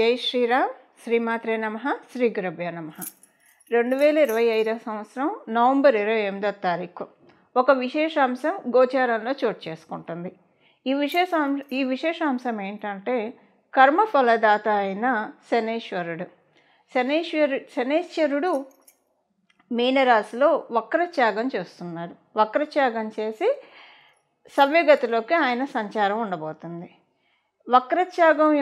జై శ్రీరామ్. శ్రీమాత్రే నమః. శ్రీ గురుభ్యో నమః. 2025 సంవత్సరం నవంబర్ 28వ తారీఖు ఒక విశేషాంశం గోచారంలో చోటు చేసుకుంటుంది. ఈ విశేషాంశం ఏంటంటే కర్మఫలదాత అయిన శనేశ్వరుడు మీనరాశిలో వక్రత్యాగం చేస్తున్నారు. వక్రత్యాగం చేసి సవ్యగతిలోకి ఆయన సంచారం ఉండబోతుంది. వక్రత్యాగం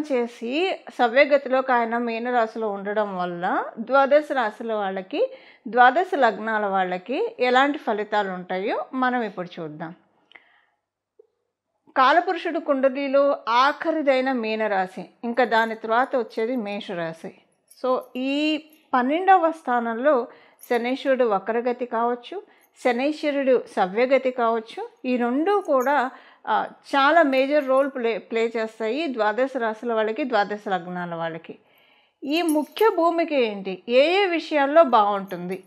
చేసి సవ్యగతిలోకి ఆయన మీనరాశిలో ఉండడం వల్ల ద్వాదశ రాశుల వాళ్ళకి, ద్వాదశ లగ్నాల వాళ్ళకి ఎలాంటి ఫలితాలు ఉంటాయో మనం ఇప్పుడు చూద్దాం. కాలపురుషుడు కుండలిలో ఆఖరిదైన మీనరాశి, ఇంకా దాని తర్వాత వచ్చేది మేషరాశి. సో ఈ 12వ స్థానంలో శనేశ్వరుడు వక్రగతి కావచ్చు, శనేశ్వరుడు సవ్యగతి కావచ్చు. ఈ రెండూ కూడా చాలా మేజర్ రోల్ ప్లే చేస్తాయి ద్వాదశ రాశుల వాళ్ళకి, ద్వాదశ లగ్నాల వాళ్ళకి. ఈ ముఖ్య భూమిక ఏంటి, ఏ విషయాల్లో బాగుంటుంది,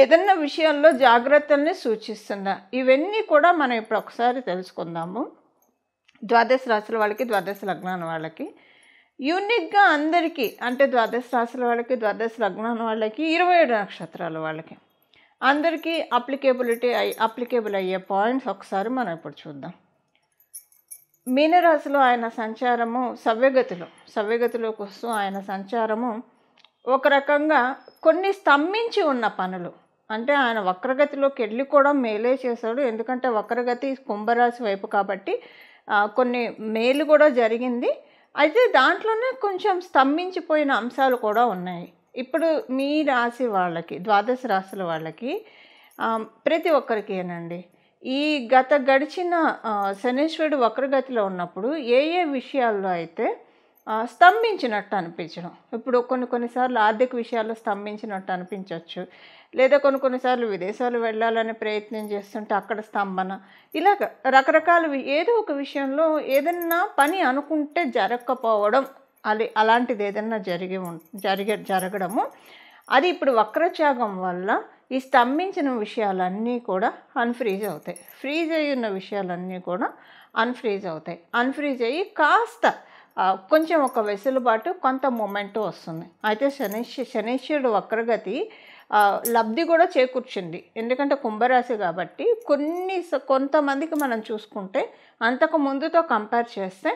ఏదన్నా విషయాల్లో జాగ్రత్తల్ని సూచిస్తుందా, ఇవన్నీ కూడా మనం ఇప్పుడు ఒకసారి తెలుసుకుందాము. ద్వాదశ రాశుల వాళ్ళకి, ద్వాదశ లగ్నాల వాళ్ళకి యూనిక్గా అందరికీ, అంటే ద్వాదశ రాశుల వాళ్ళకి, ద్వాదశ లగ్నాల వాళ్ళకి, 27 నక్షత్రాల వాళ్ళకి అందరికీ అప్లికేబుల్ అయ్యే పాయింట్స్ ఒకసారి మనం ఇప్పుడు చూద్దాం. మీనరాశిలో ఆయన సంచారము సవ్యగతిలోకి వస్తూ ఆయన సంచారము ఒక రకంగా కొన్ని స్తంభించి ఉన్న పనులు, అంటే ఆయన వక్రగతిలోకి వెళ్ళి కూడా మేలే చేశాడు. ఎందుకంటే వక్రగతి కుంభరాశి వైపు కాబట్టి కొన్ని మేలు కూడా జరిగింది. అయితే దాంట్లోనే కొంచెం స్తంభించిపోయిన అంశాలు కూడా ఉన్నాయి. ఇప్పుడు మీ రాశి వాళ్ళకి, ద్వాదశ రాశుల వాళ్ళకి, ప్రతి ఒక్కరికేనండి ఈ గడిచిన శనీశ్వరుడు వక్రగతిలో ఉన్నప్పుడు ఏ విషయాల్లో అయితే స్తంభించినట్టు అనిపించడం. ఇప్పుడు కొన్నిసార్లు ఆర్థిక విషయాల్లో స్తంభించినట్టు అనిపించవచ్చు, లేదా కొన్నిసార్లు విదేశాలు వెళ్ళాలని ప్రయత్నం చేస్తుంటే అక్కడ స్తంభన, ఇలాగ రకరకాల ఏదో ఒక విషయంలో ఏదన్నా పని అనుకుంటే జరగకపోవడం, అలాంటిది ఏదన్నా జరగడము, అది ఇప్పుడు వక్రత్యాగం వల్ల ఈ స్తంభించిన విషయాలన్నీ కూడా అన్ఫ్రీజ్ అవుతాయి. ఫ్రీజ్ అయ్యి ఉన్న విషయాలన్నీ కూడా అన్ఫ్రీజ్ అవుతాయి. అన్ఫ్రీజ్ అయ్యి కాస్త కొంచెం ఒక వెసులుబాటు, కొంత మూమెంట్ వస్తుంది. అయితే శనీశ్వరుడు వక్రగతి లబ్ధి కూడా చేకూర్చింది. ఎందుకంటే కుంభరాశి కాబట్టి కొంతమందికి మనం చూసుకుంటే అంతకు ముందుతో కంపేర్ చేస్తే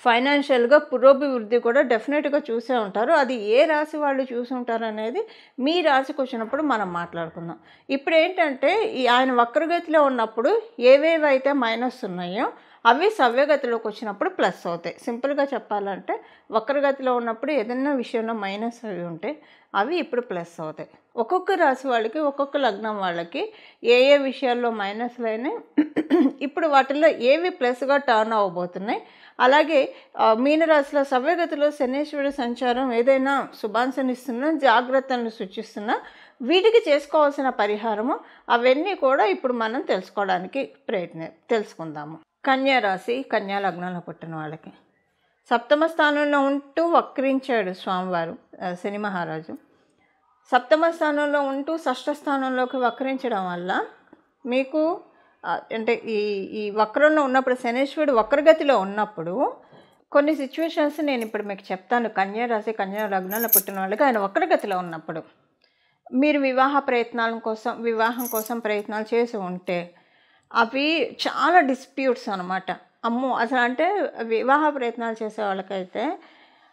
ఫైనాన్షియల్గా పురోభివృద్ధి కూడా డెఫినెట్గా చూసే ఉంటారు. అది ఏ రాశి వాళ్ళు చూసి ఉంటారు అనేది మీ రాశికి వచ్చినప్పుడు మనం మాట్లాడుకుందాం. ఇప్పుడు ఏంటంటే ఆయన వక్రగతిలో ఉన్నప్పుడు ఏవేవైతే మైనస్ ఉన్నాయో అవి సవ్యగతిలోకి వచ్చినప్పుడు ప్లస్ అవుతాయి. సింపుల్గా చెప్పాలంటే వక్రగతిలో ఉన్నప్పుడు ఏదైనా విషయంలో మైనస్ అవి ఉంటే అవి ఇప్పుడు ప్లస్ అవుతాయి. ఒక్కొక్క రాశి వాళ్ళకి, ఒక్కొక్క లగ్నం వాళ్ళకి ఏ విషయాల్లో మైనస్లు అయినాయి, ఇప్పుడు వాటిల్లో ఏవి ప్లస్గా టర్న్ అవ్వబోతున్నాయి. అలాగే మీనరాశిలో సవ్యగతిలో శనీశ్వరుడు సంచారం ఏదైనా శుభాంశనిస్తున్నా, జాగ్రత్తలను సూచిస్తున్నా, వీటికి చేసుకోవాల్సిన పరిహారము అవన్నీ కూడా ఇప్పుడు మనం తెలుసుకోవడానికి తెలుసుకుందాము. కన్యా రాశి, కన్యా లగ్నంలో పుట్టిన వాళ్ళకి 7వ స్థానంలో ఉంటూ వక్రించాడు స్వామివారు, శని మహారాజు. 7వ స్థానంలో ఉంటూ 6వ స్థానంలోకి వక్రించడం వల్ల మీకు అంటే ఈ వక్రంలో ఉన్నప్పుడు, శనీశ్వరుడు వక్రగతిలో ఉన్నప్పుడు కొన్ని సిచ్యువేషన్స్ నేను ఇప్పుడు మీకు చెప్తాను. కన్యా రాశి, కన్యా లగ్నంలో పుట్టిన వాళ్ళకి ఆయన వక్రగతిలో ఉన్నప్పుడు మీరు వివాహం కోసం ప్రయత్నాలు చేసి ఉంటే అవి చాలా డిస్ప్యూట్స్ అనమాట. అమ్మో, అసలు అంటే వివాహ ప్రయత్నాలు చేసే వాళ్ళకైతే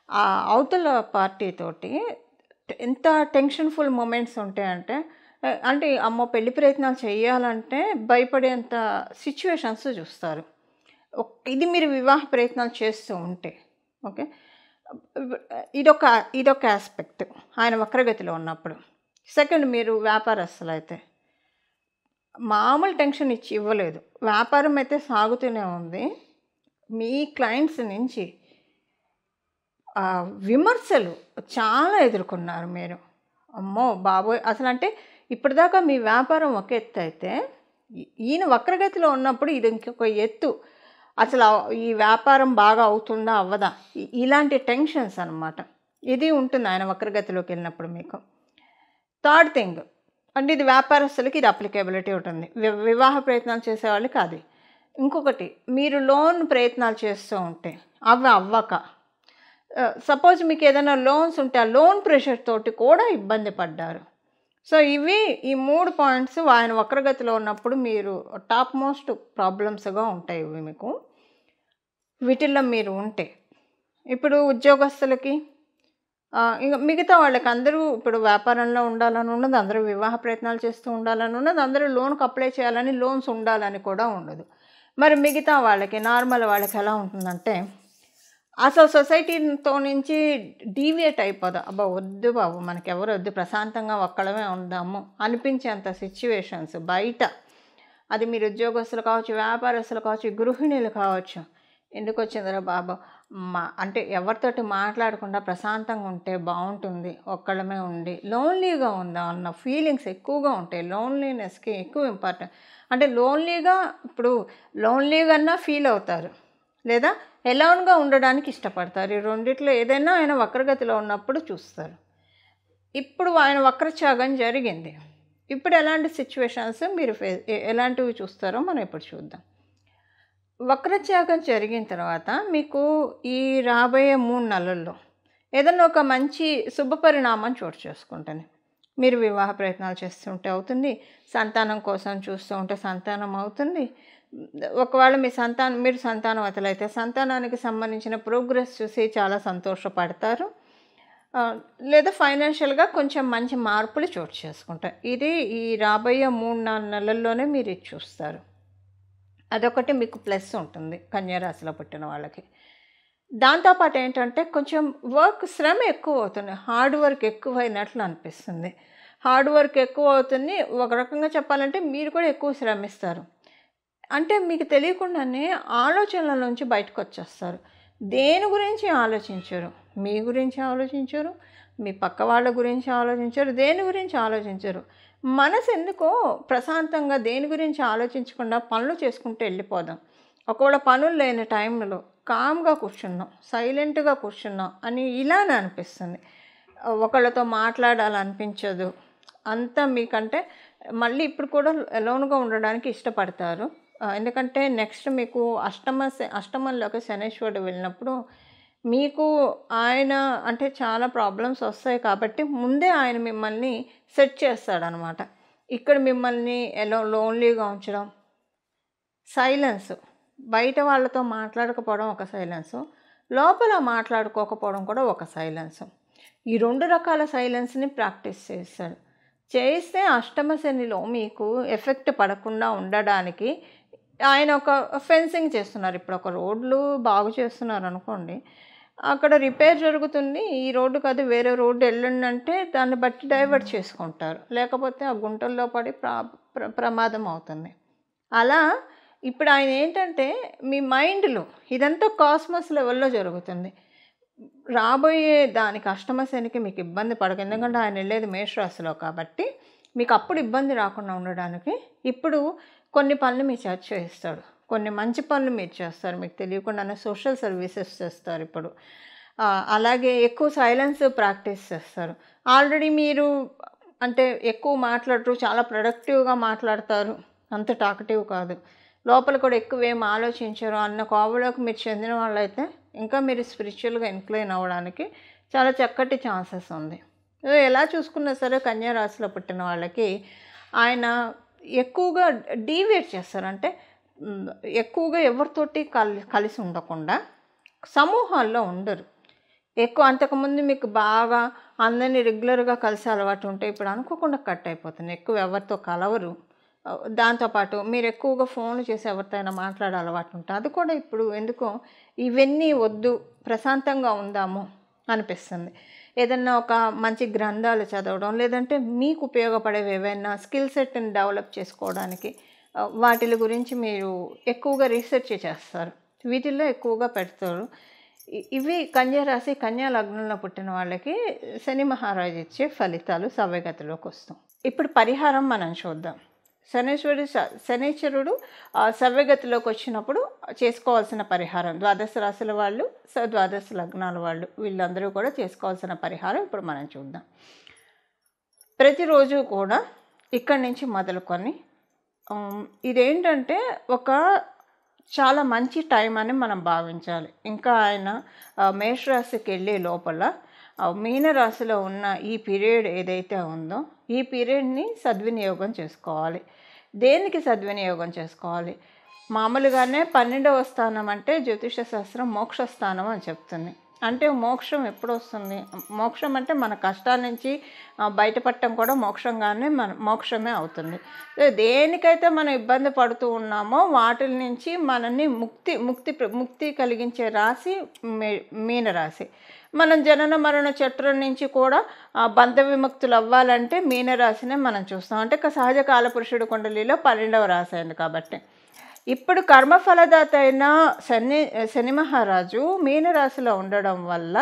ఆ అవతల పార్టీతోటి ఎంత టెన్షన్ఫుల్ మూమెంట్స్ ఉంటాయంటే, అంటే అమ్మో పెళ్లి ప్రయత్నాలు చేయాలంటే భయపడేంత సిచ్యువేషన్స్ చూస్తారు. ఇది మీరు వివాహ ప్రయత్నాలు చేస్తూ ఉంటే ఓకే. ఇదొక ఆస్పెక్ట్ ఆయన వక్రగతిలో ఉన్నప్పుడు. సెకండ్, మీరు వ్యాపారస్తులు అయితే మామూలు టెన్షన్ ఇవ్వలేదు. వ్యాపారం అయితే సాగుతూనే ఉంది. మీ క్లయింట్స్ నుంచి విమర్శలు చాలా ఎదుర్కొన్నారు మీరు. అమ్మో బాబోయ్, అసలు అంటే ఇప్పటిదాకా మీ వ్యాపారం ఒక ఎత్తు అయితే ఈయన వక్రగతిలో ఉన్నప్పుడు ఇది ఇంకొక ఎత్తు. అసలు ఈ వ్యాపారం బాగా అవుతుందా అవ్వదా, ఇలాంటి టెన్షన్స్ అనమాట. ఇది ఉంటుంది ఆయన వక్రగతిలోకి వెళ్ళినప్పుడు మీకు. థర్డ్ థింగ్, అంటే ఇది వ్యాపారస్తులకి ఇది అప్లికేబిలిటీ ఉంటుంది. వివాహ ప్రయత్నాలు చేసేవాళ్ళకి అది. ఇంకొకటి, మీరు లోన్ ప్రయత్నాలు చేస్తూ ఉంటే అవి అవ్వక, సపోజ్ మీకు ఏదైనా లోన్స్ ఉంటే ఆ లోన్ ప్రెషర్ తోటి కూడా ఇబ్బంది పడ్డారు. సో ఇవి ఈ 3 పాయింట్స్ ఆయన వక్రగతిలో ఉన్నప్పుడు మీరు టాప్ మోస్ట్ ప్రాబ్లమ్స్గా ఉంటాయి ఇవి మీకు. వీటిల్లో మీరు ఉంటే ఇప్పుడు ఉద్యోగస్తులకి ఇంక మిగతా వాళ్ళకి అందరూ ఇప్పుడు వ్యాపారంలో ఉండాలని ఉన్నది, అందరూ వివాహ ప్రయత్నాలు చేస్తూ ఉండాలని ఉన్నది, అందరూ లోన్కి అప్లై చేయాలని, లోన్స్ ఉండాలని కూడా ఉండదు. మరి మిగతా వాళ్ళకి, నార్మల్ వాళ్ళకి ఎలా ఉంటుందంటే అసలు సొసైటీతో నుంచి డీవియేట్ అయిపోదా, అబ్బా వద్దు బాబు మనకెవరు వద్దు, ప్రశాంతంగా ఒక్కడమే ఉందాము అనిపించేంత సిచ్యువేషన్స్ బయట. అది మీరు ఉద్యోగస్తులు కావచ్చు, వ్యాపారస్తులు కావచ్చు, గృహిణులు కావచ్చు. ఎందుకు వచ్చిందిరా బాబు, అంటే ఎవరితోటి మాట్లాడకుండా ప్రశాంతంగా ఉంటే బాగుంటుంది, ఒక్కళ్ళమే ఉండి లోన్లీగా ఉందా అన్న ఫీలింగ్స్ ఎక్కువగా ఉంటాయి. లోన్లీనెస్కి ఎక్కువ ఇంపార్టెంట్. అంటే లోన్లీగా, ఇప్పుడు లోన్లీగా ఫీల్ అవుతారు, లేదా ఎలోన్గా ఉండడానికి ఇష్టపడతారు. ఈ రెండిట్లో ఏదైనా ఆయన వక్రగతిలో ఉన్నప్పుడు చూస్తారు. ఇప్పుడు ఆయన వక్రత్యాగం జరిగింది. ఇప్పుడు ఎలాంటి సిచ్యువేషన్స్ మీరు ఎలాంటివి చూస్తారో మనం ఇప్పుడు చూద్దాం. వక్రత్యాగం జరిగిన తర్వాత మీకు ఈ రాబోయే 3 నెలల్లో ఏదన్నా ఒక మంచి శుభపరిణామం చోటు చేసుకుంటుంది. మీరు వివాహ ప్రయత్నాలు చేస్తుంటే అవుతుంది, సంతానం కోసం చూస్తూ ఉంటే సంతానం అవుతుంది. ఒకవేళ మీరు సంతానవతులైతే సంతానానికి సంబంధించిన ప్రోగ్రెస్ చూసి చాలా సంతోషపడతారు. లేదా ఫైనాన్షియల్గా కొంచెం మంచి మార్పులు చోటు చేసుకుంటారు. ఇది ఈ రాబోయే 3-4 నెలల్లోనే మీరు ఇది చూస్తారు. అదొకటి మీకు ప్లస్ ఉంటుంది కన్యా రాశిలో పుట్టిన వాళ్ళకి. దాంతోపాటు ఏంటంటే కొంచెం శ్రమ ఎక్కువ అవుతుంది, హార్డ్ వర్క్ ఎక్కువైనట్లు అనిపిస్తుంది. హార్డ్ వర్క్ ఎక్కువ అవుతుంది, ఒక రకంగా చెప్పాలంటే మీరు కూడా ఎక్కువ శ్రమిస్తారు. అంటే మీకు తెలియకుండానే ఆలోచనల నుంచి బయటకు వచ్చేస్తారు. దేని గురించి ఆలోచించరు, మీ గురించి ఆలోచించరు, మీ పక్క వాళ్ళ గురించి ఆలోచించరు, దేని గురించి ఆలోచించరు. మనసు ఎందుకో ప్రశాంతంగా దేని గురించి ఆలోచించకుండా పనులు చేసుకుంటూ వెళ్ళిపోదాం. ఒకవేళ పనులు లేని టైంలో కామ్గా కూర్చున్నాం, సైలెంట్గా కూర్చున్నాం అని ఇలానే అనిపిస్తుంది. ఒకళ్ళతో మాట్లాడాలనిపించదు. అంతా మీకంటే మళ్ళీ ఇప్పుడు కూడా అలోన్గా ఉండడానికి ఇష్టపడతారు. ఎందుకంటే నెక్స్ట్ మీకు అష్టమంలోకి శనేశ్వరుడు వెళ్ళినప్పుడు మీకు ఆయన అంటే చాలా ప్రాబ్లమ్స్ వస్తాయి కాబట్టి ముందే ఆయన మిమ్మల్ని సెట్ చేస్తాడనమాట. ఇక్కడ మిమ్మల్ని లోన్లీగా ఉంచడం, సైలెన్స్, బయట వాళ్ళతో మాట్లాడకపోవడం ఒక సైలెన్సు, లోపల మాట్లాడుకోకపోవడం కూడా ఒక సైలెన్సు. ఈ 2 రకాల సైలెన్స్ని ప్రాక్టీస్ చేస్తే అష్టమ శనిలో మీకు ఎఫెక్ట్ పడకుండా ఉండడానికి ఆయన ఒక ఫెన్సింగ్ చేస్తున్నారు. ఇప్పుడు ఒక రోడ్లు బాగు చేస్తున్నారు అనుకోండి, అక్కడ రిపేర్ జరుగుతుంది, ఈ రోడ్డు కాదు వేరే రోడ్డు వెళ్ళండి అంటే దాన్ని బట్టి డైవర్ట్ చేసుకుంటారు, లేకపోతే ఆ గుంటల్లో పడి ప్రమాదం అవుతుంది. అలా ఇప్పుడు ఆయన ఏంటంటే మీ మైండ్లో ఇదంతా కాస్మస్ లెవెల్లో జరుగుతుంది. రాబోయే దానికి అష్టమ శనికి మీకు ఇబ్బంది పడక, ఎందుకంటే ఆయన వెళ్ళేది మేషరాశిలో కాబట్టి మీకు అప్పుడు ఇబ్బంది రాకుండా ఉండడానికి ఇప్పుడు కొన్ని పనులు మీ చేత చేయిస్తాడు, కొన్ని మంచి పనులు మీరు చేస్తారు, మీకు తెలియకుండానే సోషల్ సర్వీసెస్ చేస్తారు ఇప్పుడు. అలాగే ఎక్కువ సైలెన్స్ ప్రాక్టీస్ చేస్తారు. ఆల్రెడీ మీరు అంటే ఎక్కువ మాట్లాడరు, చాలా ప్రొడక్టివ్గా మాట్లాడతారు, అంత టాకటివ్ కాదు, లోపల కూడా ఎక్కువ ఏం ఆలోచించరు అన్న కోవలోకి మీరు చెందిన వాళ్ళైతే ఇంకా మీరు స్పిరిచువల్గా ఇన్క్లైన్ అవ్వడానికి చాలా చక్కటి ఛాన్సెస్ ఉంది. ఎలా చూసుకున్నా సరే కన్యా రాశిలో పుట్టిన వాళ్ళకి ఆయన ఎక్కువగా డీవియేట్ చేస్తారు. అంటే ఎక్కువగా ఎవరితోటి కలిసి ఉండకుండా సమూహాల్లో ఉండరు ఎక్కువ. అంతకుముందు మీకు బాగా అందరినీ రెగ్యులర్గా కలిసి అలవాటు ఉంటే ఇప్పుడు అనుకోకుండా కట్ అయిపోతుంది, ఎక్కువ ఎవరితో కలవరు. దాంతోపాటు మీరు ఎక్కువగా ఫోన్లు చేసి ఎవరితో అయినా మాట్లాడే అలవాటు ఉంటుంది, అది కూడా ఇప్పుడు ఎందుకో ఇవన్నీ వద్దు, ప్రశాంతంగా ఉందాము అనిపిస్తుంది. ఏదన్నా ఒక మంచి గ్రంథాలు చదవడం, లేదంటే మీకు ఉపయోగపడేవి ఏవైనా స్కిల్ సెట్ని డెవలప్ చేసుకోవడానికి వాటి గురించి మీరు ఎక్కువగా రీసెర్చ్ చేస్తారు, వీటిల్లో ఎక్కువగా పెడతారు. ఇవి కన్యా రాశి కన్యా లగ్నంలో పుట్టిన వాళ్ళకి శని మహారాజు ఇచ్చే ఫలితాలు సవ్యగతిలోకి వస్తాం. ఇప్పుడు పరిహారం మనం చూద్దాం. శనీశ్వరుడు సవ్యగతిలోకి వచ్చినప్పుడు చేసుకోవాల్సిన పరిహారం, ద్వాదశ రాశుల వాళ్ళు, ద్వాదశ లగ్నాల వాళ్ళు, వీళ్ళందరూ కూడా చేసుకోవాల్సిన పరిహారం ఇప్పుడు మనం చూద్దాం. ప్రతిరోజు కూడా ఇక్కడి నుంచి మొదలుకొని ఇదేంటంటే ఒక చాలా మంచి టైం అని మనం భావించాలి. ఇంకా ఆయన మేషరాశికి వెళ్ళే లోపల మీనరాశిలో ఉన్న ఈ పీరియడ్ ఏదైతే ఉందో ఈ పీరియడ్ని సద్వినియోగం చేసుకోవాలి. దేనికి సద్వినియోగం చేసుకోవాలి? మామూలుగానే 12వ స్థానం అంటే జ్యోతిష శాస్త్రం మోక్ష స్థానం అని చెప్తుంది. అంటే మోక్షం ఎప్పుడు వస్తుంది? మోక్షం అంటే మన కష్టాల నుంచి బయటపడటం కూడా మోక్షంగానే మోక్షమే అవుతుంది. దేనికైతే మనం ఇబ్బంది పడుతూ ఉన్నామో వాటి నుంచి మనల్ని ముక్తి కలిగించే రాశి మీనరాశి. మనం జనన మరణ చట్రం నుంచి కూడా బంధ విముక్తులు అవ్వాలంటే మీనరాశినే మనం చూస్తాం. అంటే సహజ కాలపురుషుడు కుండలిలో 12వ రాశి అయింది కాబట్టి. ఇప్పుడు కర్మఫలదాత అయిన శని మహారాజు మీనరాశిలో ఉండడం వల్ల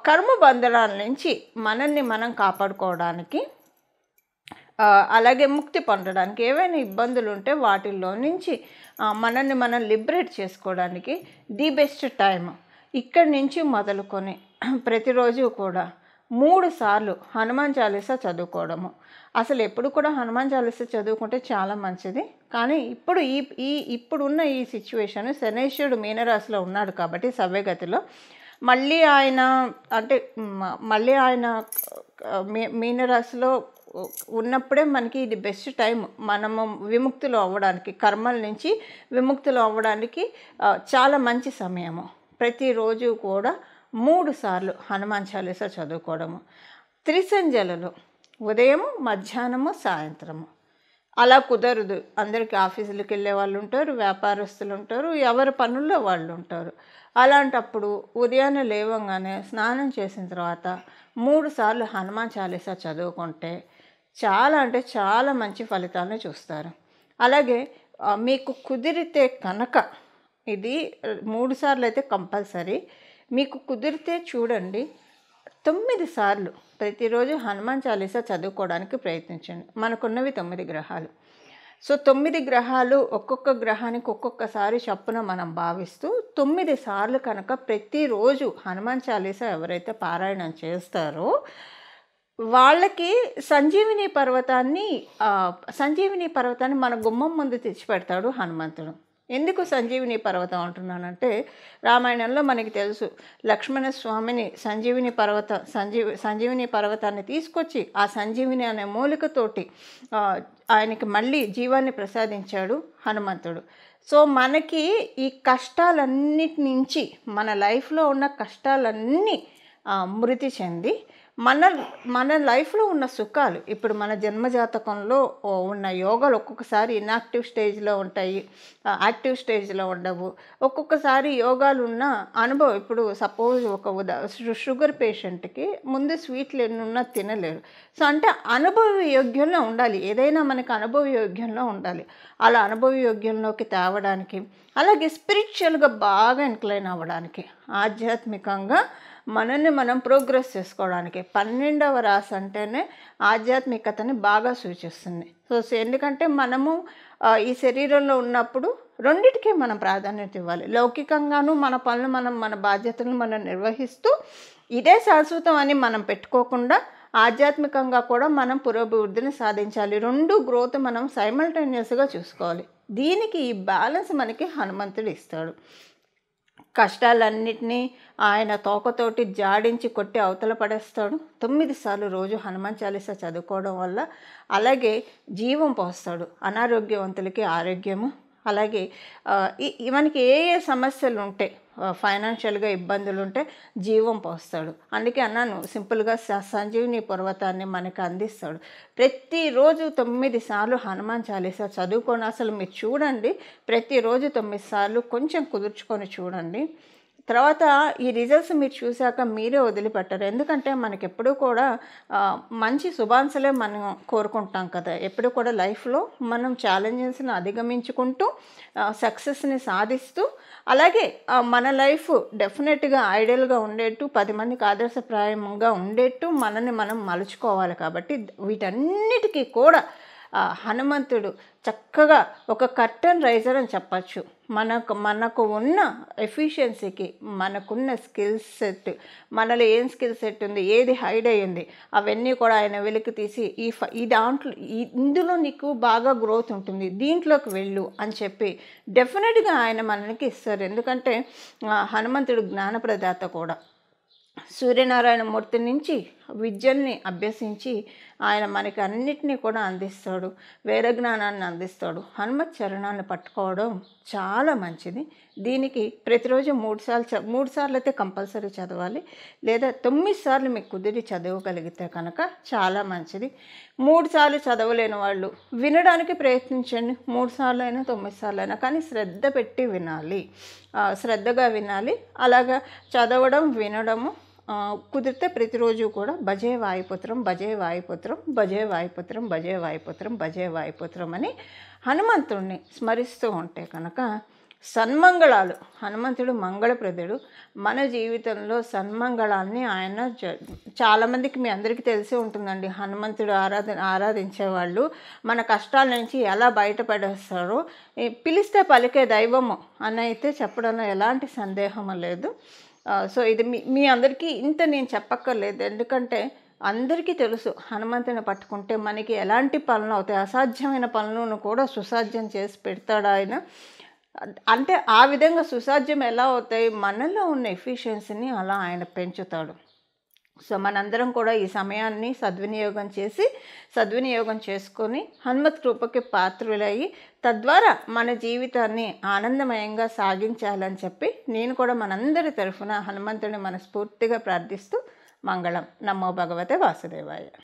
కర్మ బంధనాల నుంచి మనల్ని మనం కాపాడుకోవడానికి, అలాగే ముక్తి పొందడానికి, ఏవైనా ఇబ్బందులు ఉంటే వాటిల్లో నుంచి మనల్ని మనం లిబరేట్ చేసుకోవడానికి ది బెస్ట్ టైం. ఇక్కడి నుంచి మొదలుకొని ప్రతిరోజు కూడా 3 సార్లు హనుమాన్ చాలీసా చదువుకోవడము. అసలు ఎప్పుడు కూడా హనుమాన్ చాలీసా చదువుకుంటే చాలా మంచిది. కానీ ఇప్పుడున్న ఈ సిచ్యువేషన్, శనైశ్వరుడు మీనరాశిలో ఉన్నాడు కాబట్టి సవ్యగతిలో మళ్ళీ ఆయన మీనరాశిలో ఉన్నప్పుడే మనకి ఇది బెస్ట్ టైం. మనము విముక్తులు అవ్వడానికి, కర్మల నుంచి విముక్తులు అవ్వడానికి చాలా మంచి సమయము. ప్రతిరోజు కూడా 3 సార్లు హనుమాన్ చాలీసా చదువుకోవడము. త్రిసంధ్యలలో ఉదయము, మధ్యాహ్నము, సాయంత్రము. అలా కుదరదు. అందరికీ ఆఫీసులకు వెళ్ళే వాళ్ళు ఉంటారు, వ్యాపారస్తులు ఉంటారు, ఎవరి పనుల్లో వాళ్ళు ఉంటారు. అలాంటప్పుడు ఉదయాన్నే లేవగానే స్నానం చేసిన తర్వాత 3 సార్లు హనుమాన్ చాలీసా చదువుకుంటే చాలా అంటే చాలా మంచి ఫలితాలను చూస్తారు. అలాగే మీకు కుదిరితే కనుక ఇది 3 సార్లు అయితే కంపల్సరీ. మీకు కుదిరితే చూడండి 9 సార్లు ప్రతిరోజు హనుమాన్ చాలీసా చదువుకోవడానికి ప్రయత్నించండి. మనకున్నవి 9 గ్రహాలు. సో 9 గ్రహాలు ఒక్కొక్క గ్రహానికి ఒక్కొక్కసారి చప్పున మనం భావిస్తూ 9 సార్లు కనుక ప్రతిరోజు హనుమాన్ చాలీసా ఎవరైతే పారాయణం చేస్తారో వాళ్ళకి సంజీవిని పర్వతాన్ని మన గుమ్మం ముందు తెచ్చిపెడతాడు హనుమంతుడు. ఎందుకు సంజీవిని పర్వతం అంటున్నానంటే, రామాయణంలో మనకి తెలుసు లక్ష్మణస్వామిని సంజీవిని పర్వతాన్ని తీసుకొచ్చి ఆ సంజీవిని అనే మూలికతోటి ఆయనకి మళ్ళీ జీవాన్ని ప్రసాదించాడు హనుమంతుడు. సో మనకి ఈ కష్టాలన్నిటి నుంచి, మన లైఫ్లో ఉన్న కష్టాలన్నీ మృతి చెంది మన లైఫ్లో ఉన్న సుఖాలు, ఇప్పుడు మన జన్మజాతకంలో ఉన్న యోగాలు ఒక్కొక్కసారి ఇన్యాక్టివ్ స్టేజ్లో ఉంటాయి, యాక్టివ్ స్టేజ్లో ఉండవు. ఒక్కొక్కసారి యోగాలు ఉన్న అనుభవం, ఇప్పుడు సపోజ్ షుగర్ పేషెంట్కి ముందు స్వీట్లు ఎన్నున్నా తినలేరు. సో అంటే అనుభవ యోగ్యంలో ఉండాలి. ఏదైనా మనకు అనుభవ యోగ్యంలో ఉండాలి. అలా అనుభవ యోగ్యంలోకి తేవడానికి, అలాగే స్పిరిచువల్గా బాగా ఇంక్లైన్ అవ్వడానికి, ఆధ్యాత్మికంగా మనల్ని మనం ప్రోగ్రెస్ చేసుకోవడానికి 12వ రాశి అంటేనే ఆధ్యాత్మికతని బాగా సూచిస్తుంది. సో ఎందుకంటే మనము ఈ శరీరంలో ఉన్నప్పుడు రెండిటికి మనం ప్రాధాన్యత ఇవ్వాలి. లౌకికంగాను మన పనులు మన బాధ్యతలను మనం నిర్వహిస్తూ ఇదే శాశ్వతం అని మనం పెట్టుకోకుండా ఆధ్యాత్మికంగా కూడా మనం పురోభివృద్ధిని సాధించాలి. 2 గ్రోత్ మనం సైమల్టేనియస్గా చూసుకోవాలి. దీనికి ఈ బ్యాలెన్స్ మనకి హనుమంతుడు ఇస్తాడు. కష్టాలన్నిటినీ ఆయన తోకతోటి జాడించి కొట్టి అవతల పడేస్తాడు. 9 సార్లు రోజు హనుమాన్ చాలీసా చదువుకోవడం వల్ల అలాగే జీవం పోస్తాడు. అనారోగ్యవంతులకి ఆరోగ్యము, అలాగే మనకి ఏ సమస్యలు ఉంటే, ఫైనాన్షియల్గా ఇబ్బందులు ఉంటే జీవం పోస్తాడు. అందుకే అన్నాను, సింపుల్గా సంజీవిని పర్వతాన్ని మనకు అందిస్తాడు. ప్రతిరోజు 9 సార్లు హనుమాన్ చాలీసా చదువుకొని అసలు మీరు చూడండి, ప్రతిరోజు 9 సార్లు కొంచెం కుదుర్చుకొని చూడండి. తర్వాత ఈ రిజల్ట్స్ మీరు చూశాక మీరే వదిలిపెట్టరు. ఎందుకంటే మనకెప్పుడు కూడా మంచి శుభాంశలే మనం కోరుకుంటాం కదా. ఎప్పుడు కూడా లైఫ్లో మనం ఛాలెంజెస్ని అధిగమించుకుంటూ సక్సెస్ని సాధిస్తూ, అలాగే మన లైఫ్ డెఫినెట్గా ఐడియల్గా ఉండేట్టు, 10 మందికి ఆదర్శప్రాయంగా ఉండేట్టు మనల్ని మనం మలుచుకోవాలి. కాబట్టి వీటన్నిటికీ కూడా హనుమంతుడు చక్కగా ఒక కర్టన్ రైజర్ అని చెప్పచ్చు. మనకు ఉన్న ఎఫిషియన్సీకి, మనకున్న స్కిల్ సెట్, మనలో ఏం స్కిల్ సెట్ ఉంది, ఏది హైడ్ అయ్యింది, అవన్నీ కూడా ఆయన వెలికి తీసి ఈ దాంట్లో ఇందులో నీకు బాగా గ్రోత్ ఉంటుంది, దీంట్లోకి వెళ్ళు అని చెప్పి డెఫినెట్గా ఆయన మనకి ఇస్తారు. ఎందుకంటే హనుమంతుడు జ్ఞానప్రదాత కూడా. సూర్యనారాయణ మూర్తి నుంచి విద్యల్ని అభ్యసించి ఆయన మనకి అన్నిటినీ కూడా అందిస్తాడు, వేద జ్ఞానాన్ని అందిస్తాడు. హనుమత్ చరణాన్ని పట్టుకోవడం చాలా మంచిది. దీనికి ప్రతిరోజు 3 సార్లు అయితే కంపల్సరీ చదవాలి, లేదా 9 సార్లు మీకు కుదిరి చదవగలిగితే కనుక చాలా మంచిది. 3 సార్లు చదవలేని వాళ్ళు వినడానికి ప్రయత్నించండి. 3 సార్లు అయినా 9 సార్లు అయినా, కానీ శ్రద్ధ పెట్టి వినాలి, శ్రద్ధగా వినాలి. అలాగా చదవడం, వినడము కుదిరితే ప్రతిరోజు కూడా భజే వాయుపుత్రం, భజే వాయుపుత్రం, భజే వాయుపుత్రం, భజే వాయుపుత్రం, భజే వాయుపుత్రం అని హనుమంతుడిని స్మరిస్తూ ఉంటే కనుక సన్మంగళాలు. హనుమంతుడు మంగళప్రదుడు. మన జీవితంలో సన్మంగళాన్ని ఆయన చాలామందికి, మీ అందరికీ తెలిసి ఉంటుందండి, హనుమంతుడు ఆరాధించేవాళ్ళు మన కష్టాల నుంచి ఎలా బయటపడేస్తారో, పిలిస్తే పలికే దైవము అని అయితే చెప్పడంలో ఎలాంటి సందేహం లేదు. సో ఇది మీ అందరికీ ఇంత నేను చెప్పక్కర్లేదు, ఎందుకంటే అందరికీ తెలుసు హనుమంతుని పట్టుకుంటే మనకి ఎలాంటి పనులు అవుతాయి, అసాధ్యమైన పనులను కూడా సుసాధ్యం చేసి పెడతాడు ఆయన. అంటే ఆ విధంగా సుసాధ్యం ఎలా అవుతాయి, మనలో ఉన్న ఎఫిషియన్సీని అలా ఆయన పెంచుతాడు. సో మనందరం కూడా ఈ సమయాన్ని సద్వినియోగం చేసుకొని హనుమత్ కృపకి పాత్రులయ్యి తద్వారా మన జీవితాన్ని ఆనందమయంగా సాగించాలని చెప్పి నేను కూడా మనందరి తరఫున హనుమంతుడిని మనస్ఫూర్తిగా ప్రార్థిస్తూ మంగళం. నమో భగవతే వాసుదేవాయ.